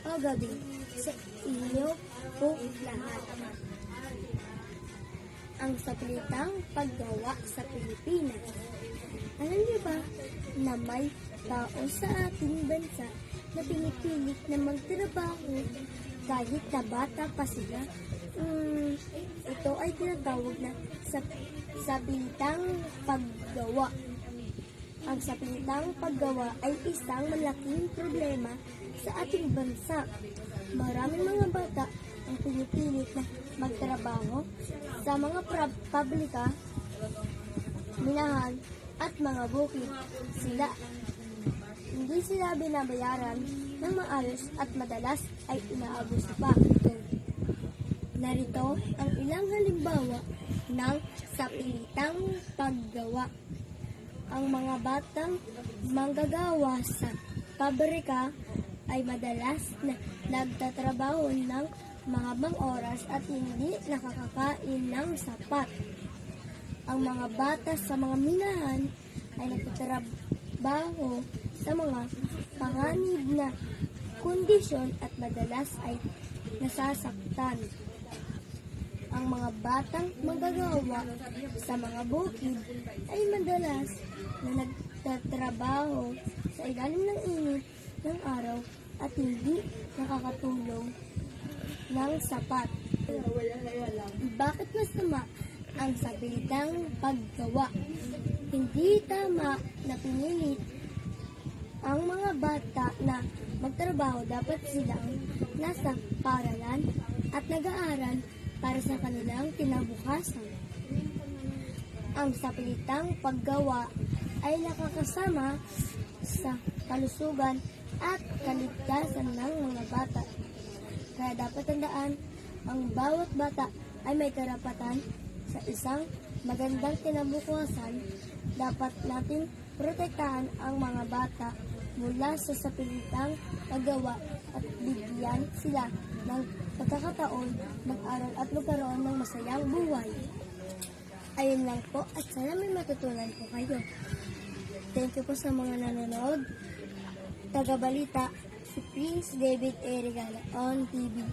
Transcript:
o gabi sa inyo po lahat. Ang salitang paggawa sa Pilipinas. Alam niyo ba na may tao sa ating bansa na pinipilit na magtrabaho kahit na bata pa sila? Ito ay tinatawag na salitang paggawa. Ang salitang paggawa ay isang malaking problema sa ating bansa. Maraming mga bata ang pinipilit na magtrabaho sa mga pabrika, minahan, at mga bukid. Hindi sila binabayaran ng maayos at madalas ay inaabuso pa. Narito ang ilang halimbawa ng salitang paggawa. Ang mga batang manggagawa sa pabrika ay madalas na nagtatrabaho ng mahabang oras at hindi nakakakain ng sapat. Ang mga bata sa mga minahan ay nagtatrabaho sa mga panganib na kondisyon at madalas ay nasasaktan. Ang mga batang manggagawa sa mga bukid ay madalas na nagtatrabaho sa ilalim ng init ng araw at hindi nakakatulong ng sapat. Bakit masama ang salitang paggawa? Hindi tama na pinilit ang mga bata na magtrabaho. Dapat silang nasa paaralan at nag-aaral para sa kanilang kinabukasan. Ang salitang paggawa ay nakakasama sa kalusugan at kaligtasan ng mga bata. Kaya dapat tandaan, ang bawat bata ay may karapatan sa isang magandang kinabukasan. Dapat natin protektahan ang mga bata mula sa salitang paggawa at bigyan sila ng pagkakataon mag-aral at magkaroon ng masayang buhay. Ayun lang po at sana may matutunan po kayo. Thank you po sa mga nanonood. Tagabalita, si Prince David A. Regala on TV.